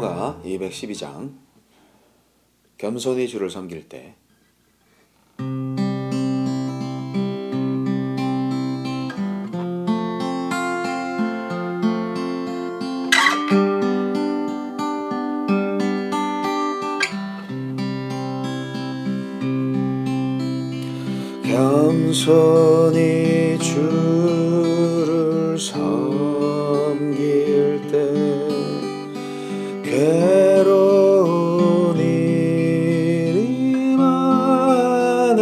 이사야 212장 겸손히 주를 섬길 때 겸손히 주를 섬길 때 괴로운 일이 많으나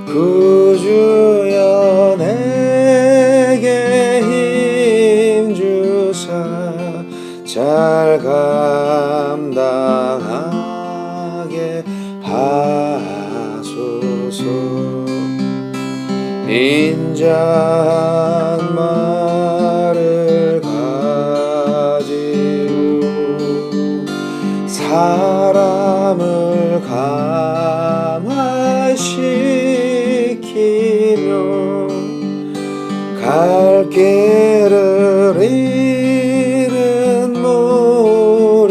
구주여 내게 힘주사 잘 감당하게 하소서. 인자한 말을 가지고 사람을 감화시키며 갈 길을 잃은 무리를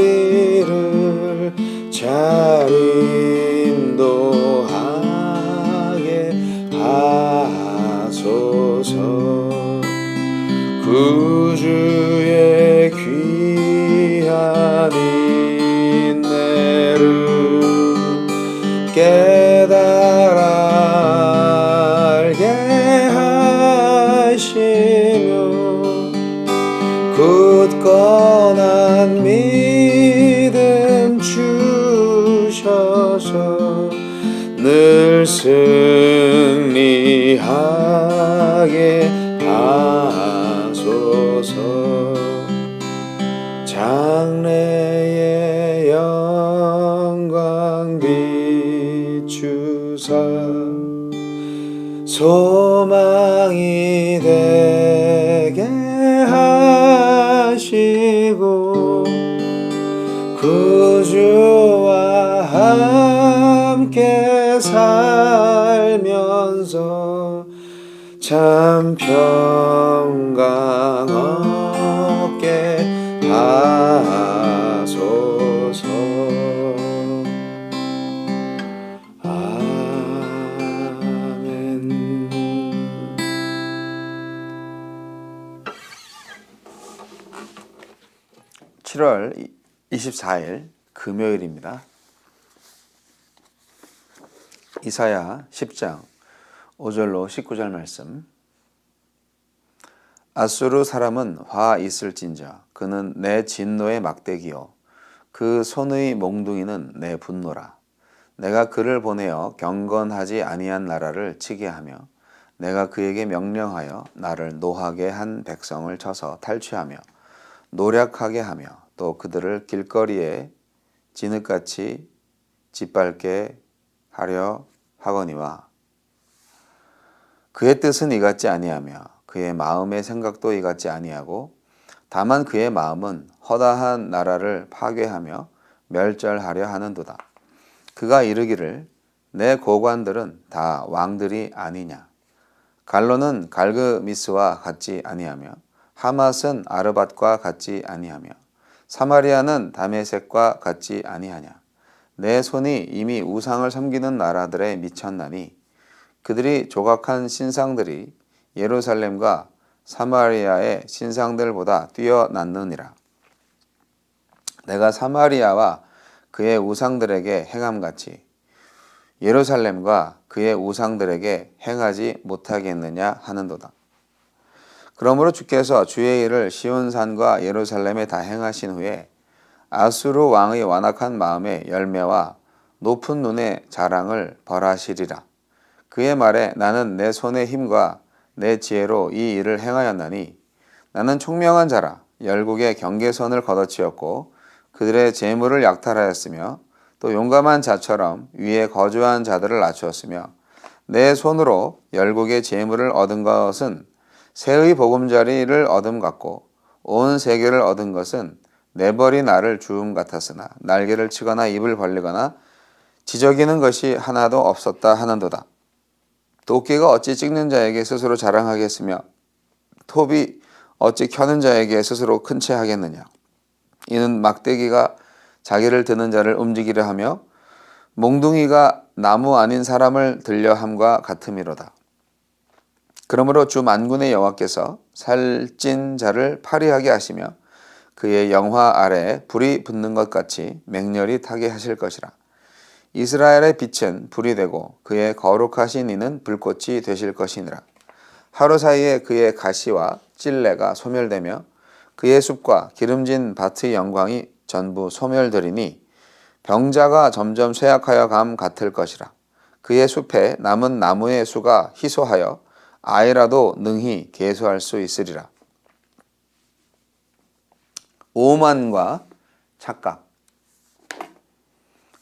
잘 인도하게 하소서. 구주의 귀한 인내를 깨달아 알게 하시며 굳건한 믿음 주셔서 늘 승리하게 하소서. 장래의 영광 비추사 소망이 되게 하시고 구주와 함께 살면서 참 평강 얻게 하소서. 아멘. 7월 24일 금요일입니다. 이사야 10장 5절로 19절 말씀. 아수르 사람은 화 있을진저 그는 내 진노의 막대기요 그 손의 몽둥이는 내 분노라. 내가 그를 보내어 경건하지 아니한 나라를 치게 하며 내가 그에게 명령하여 나를 노하게 한 백성을 쳐서 탈취하며 노략하게 하며 또 그들을 길거리에 진흙같이 짓밟게 하려 하거니와 그의 뜻은 이같지 아니하며 그의 마음의 생각도 이같지 아니하고 다만 그의 마음은 허다한 나라를 파괴하며 멸절하려 하는도다. 그가 이르기를 내 고관들은 다 왕들이 아니냐. 갈로는 갈그미스와 같지 아니하며 하맛은 아르밧과 같지 아니하며 사마리아는 다메섹과 같지 아니하냐. 내 손이 이미 우상을 섬기는 나라들에 미쳤나니 그들이 조각한 신상들이 예루살렘과 사마리아의 신상들보다 뛰어났느니라. 내가 사마리아와 그의 우상들에게 행함같이 예루살렘과 그의 우상들에게 행하지 못하겠느냐 하는도다. 그러므로 주께서 주의 일을 시온산과 예루살렘에 다 행하신 후에 아수르 왕의 완악한 마음의 열매와 높은 눈의 자랑을 벌하시리라. 그의 말에 나는 내 손의 힘과 내 지혜로 이 일을 행하였나니 나는 총명한 자라 열국의 경계선을 걷어치웠고 그들의 재물을 약탈하였으며 또 용감한 자처럼 위에 거주한 자들을 낮추었으며 내 손으로 열국의 재물을 얻은 것은 새의 보금자리를 얻음 같고 온 세계를 얻은 것은 네 벌이 나를 주움 같았으나 날개를 치거나 입을 벌리거나 지저귀는 것이 하나도 없었다 하는도다. 도끼가 어찌 찍는 자에게 스스로 자랑하겠으며 톱이 어찌 켜는 자에게 스스로 큰 채 하겠느냐. 이는 막대기가 자기를 드는 자를 움직이려 하며 몽둥이가 나무 아닌 사람을 들려 함과 같음이로다. 그러므로 주 만군의 여호와께서 살찐 자를 파리하게 하시며 그의 영화 아래에 불이 붙는 것 같이 맹렬히 타게 하실 것이라. 이스라엘의 빛은 불이 되고 그의 거룩하신 이는 불꽃이 되실 것이니라. 하루 사이에 그의 가시와 찔레가 소멸되며 그의 숲과 기름진 밭의 영광이 전부 소멸되리니 병자가 점점 쇠약하여 감 같을 것이라. 그의 숲에 남은 나무의 수가 희소하여 아이라도 능히 계수할 수 있으리라. 오만과 착각.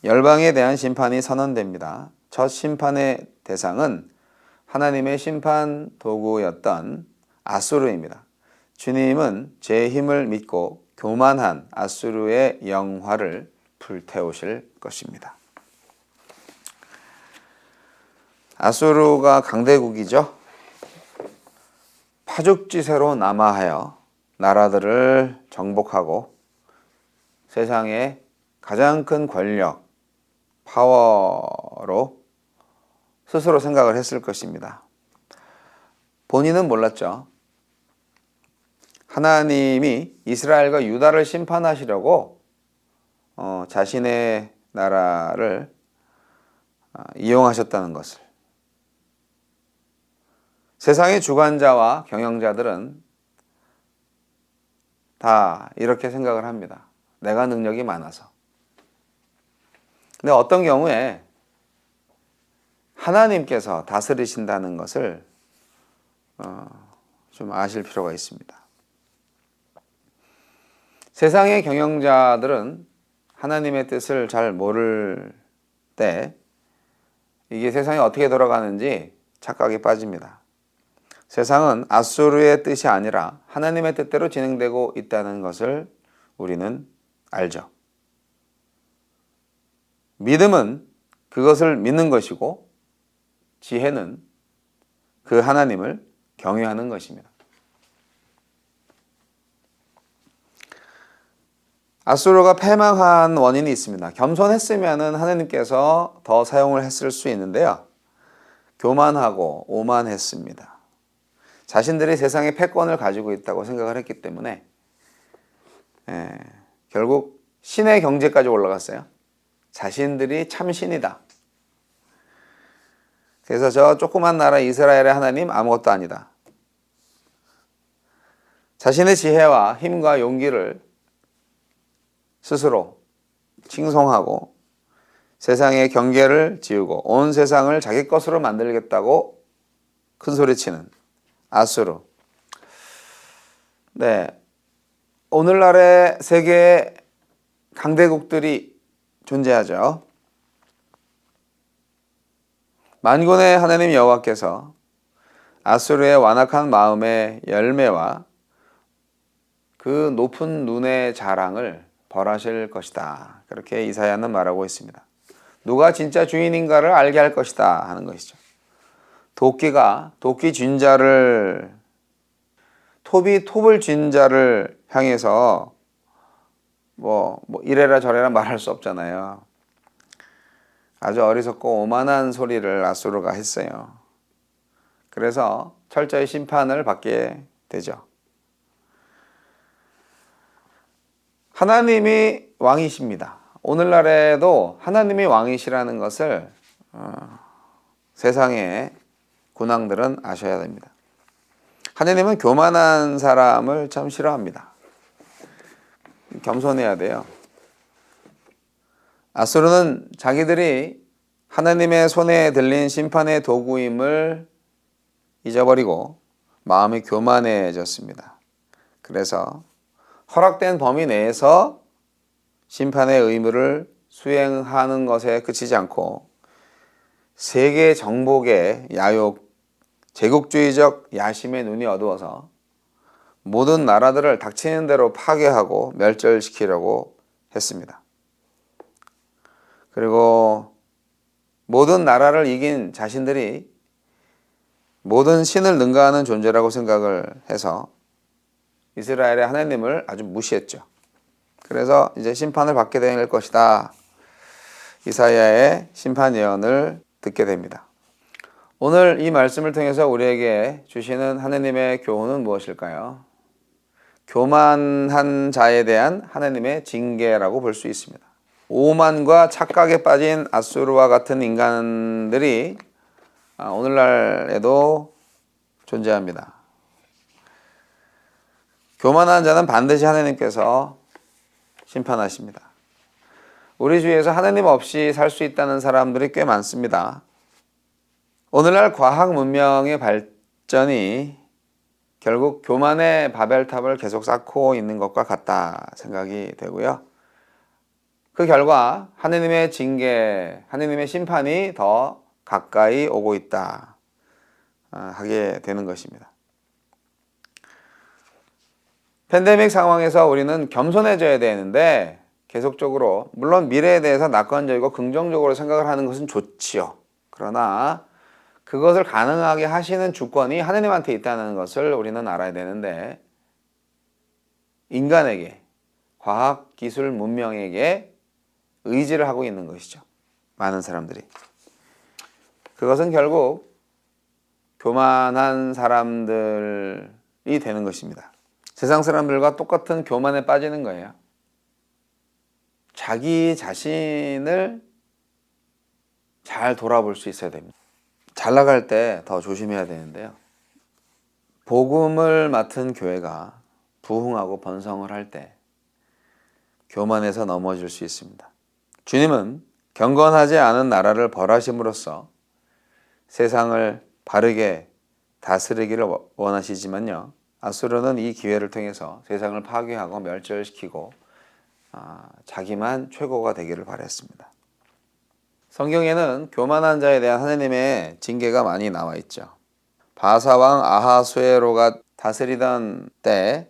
열방에 대한 심판이 선언됩니다. 첫 심판의 대상은 하나님의 심판 도구였던 아수르입니다. 주님은 제 힘을 믿고 교만한 아수르의 영화를 불태우실 것입니다. 아수르가 강대국이죠. 파죽지세로 남하하여 나라들을 정복하고 세상의 가장 큰 권력, 파워로 스스로 생각을 했을 것입니다. 본인은 몰랐죠. 하나님이 이스라엘과 유다를 심판하시려고 자신의 나라를 이용하셨다는 것을. 세상의 주관자와 경영자들은 다 이렇게 생각을 합니다. 내가 능력이 많아서. 근데 어떤 경우에 하나님께서 다스리신다는 것을 좀 아실 필요가 있습니다. 세상의 경영자들은 하나님의 뜻을 잘 모를 때 이게 세상이 어떻게 돌아가는지 착각에 빠집니다. 세상은 아수르의 뜻이 아니라 하나님의 뜻대로 진행되고 있다는 것을 우리는 알죠. 믿음은 그것을 믿는 것이고 지혜는 그 하나님을 경외하는 것입니다. 아수르가 패망한 원인이 있습니다. 겸손했으면 하나님께서 더 사용을 했을 수 있는데요. 교만하고 오만했습니다. 자신들이 세상의 패권을 가지고 있다고 생각을 했기 때문에 결국 신의 경제까지 올라갔어요. 자신들이 참 신이다. 그래서 저 조그만 나라 이스라엘의 하나님 아무것도 아니다. 자신의 지혜와 힘과 용기를 스스로 칭송하고 세상의 경계를 지우고 온 세상을 자기 것으로 만들겠다고 큰소리치는 아수르. 네, 오늘날의 세계 강대국들이 존재하죠. 만군의 하나님 여호와께서 아수르의 완악한 마음의 열매와 그 높은 눈의 자랑을 벌하실 것이다. 그렇게 이사야는 말하고 있습니다. 누가 진짜 주인인가를 알게 할 것이다 하는 것이죠. 도끼가 도끼 쥔 자를, 톱이 톱을 쥔 자를 향해서 뭐 이래라 저래라 말할 수 없잖아요. 아주 어리석고 오만한 소리를 아수르가 했어요. 그래서 철저히 심판을 받게 되죠. 하나님이 왕이십니다. 오늘날에도 하나님이 왕이시라는 것을 세상의 군왕들은 아셔야 됩니다. 하나님은 교만한 사람을 참 싫어합니다. 겸손해야 돼요. 아수르는 자기들이 하나님의 손에 들린 심판의 도구임을 잊어버리고 마음이 교만해졌습니다. 그래서 허락된 범위 내에서 심판의 의무를 수행하는 것에 그치지 않고 세계 정복의 야욕, 제국주의적 야심의 눈이 어두워서 모든 나라들을 닥치는 대로 파괴하고 멸절시키려고 했습니다. 그리고 모든 나라를 이긴 자신들이 모든 신을 능가하는 존재라고 생각을 해서 이스라엘의 하나님을 아주 무시했죠. 그래서 이제 심판을 받게 될 것이다. 이사야의 심판 예언을 듣게 됩니다. 오늘 이 말씀을 통해서 우리에게 주시는 하느님의 교훈은 무엇일까요? 교만한 자에 대한 하느님의 징계라고 볼 수 있습니다. 오만과 착각에 빠진 아수르와 같은 인간들이 오늘날에도 존재합니다. 교만한 자는 반드시 하느님께서 심판하십니다. 우리 주위에서 하느님 없이 살 수 있다는 사람들이 꽤 많습니다. 오늘날 과학 문명의 발전이 결국 교만의 바벨탑을 계속 쌓고 있는 것과 같다 생각이 되고요. 그 결과 하느님의 징계, 하느님의 심판이 더 가까이 오고 있다 하게 되는 것입니다. 팬데믹 상황에서 우리는 겸손해져야 되는데 계속적으로 물론 미래에 대해서 낙관적이고 긍정적으로 생각을 하는 것은 좋지요. 그러나 그것을 가능하게 하시는 주권이 하느님한테 있다는 것을 우리는 알아야 되는데 인간에게, 과학, 기술, 문명에게 의지를 하고 있는 것이죠. 많은 사람들이. 그것은 결국 교만한 사람들이 되는 것입니다. 세상 사람들과 똑같은 교만에 빠지는 거예요. 자기 자신을 잘 돌아볼 수 있어야 됩니다. 잘 나갈 때 더 조심해야 되는데요. 복음을 맡은 교회가 부흥하고 번성을 할 때 교만에서 넘어질 수 있습니다. 주님은 경건하지 않은 나라를 벌하심으로써 세상을 바르게 다스리기를 원하시지만요. 아수르는 이 기회를 통해서 세상을 파괴하고 멸절시키고 자기만 최고가 되기를 바랬습니다. 성경에는 교만한 자에 대한 하느님의 징계가 많이 나와 있죠. 바사왕 아하수에로가 다스리던 때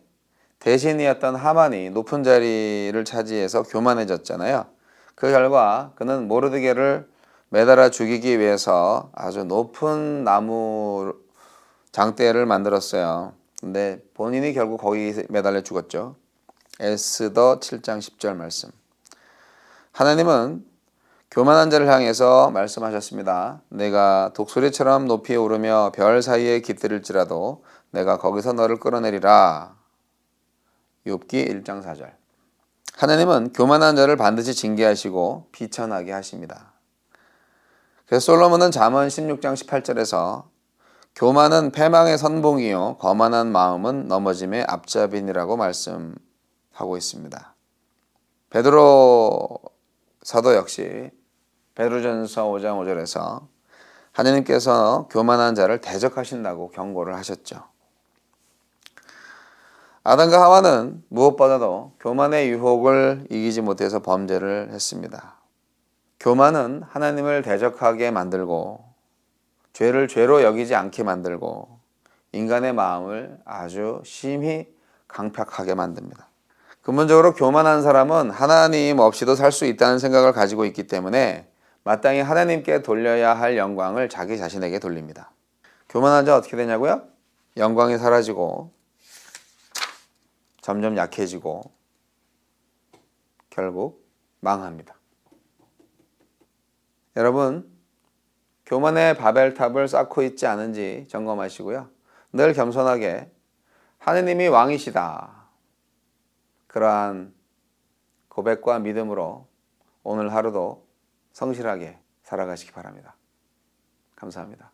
대신이었던 하만이 높은 자리를 차지해서 교만해졌잖아요. 그 결과 그는 모르드게를 매달아 죽이기 위해서 아주 높은 나무 장대를 만들었어요. 근데 본인이 결국 거기 매달려 죽었죠. 에스더 7장 10절 말씀. 하나님은 교만한 자를 향해서 말씀하셨습니다. 내가 독수리처럼 높이 오르며 별 사이에 깃들일지라도 내가 거기서 너를 끌어내리라. 욥기 1장 4절. 하나님은 교만한 자를 반드시 징계하시고 비천하게 하십니다. 그래서 솔로몬은 잠언 16장 18절에서 교만은 패망의 선봉이요 거만한 마음은 넘어짐의 앞잡이니라고 말씀하고 있습니다. 베드로 사도 역시 베드로전서 5장 5절에서 하나님께서 교만한 자를 대적하신다고 경고를 하셨죠. 아담과 하와는 무엇보다도 교만의 유혹을 이기지 못해서 범죄를 했습니다. 교만은 하나님을 대적하게 만들고 죄를 죄로 여기지 않게 만들고 인간의 마음을 아주 심히 강팍하게 만듭니다. 근본적으로 교만한 사람은 하나님 없이도 살 수 있다는 생각을 가지고 있기 때문에 마땅히 하나님께 돌려야 할 영광을 자기 자신에게 돌립니다. 교만한 자 어떻게 되냐고요? 영광이 사라지고 점점 약해지고 결국 망합니다. 여러분, 교만의 바벨탑을 쌓고 있지 않은지 점검하시고요. 늘 겸손하게 하느님이 왕이시다. 그러한 고백과 믿음으로 오늘 하루도 성실하게 살아가시기 바랍니다. 감사합니다.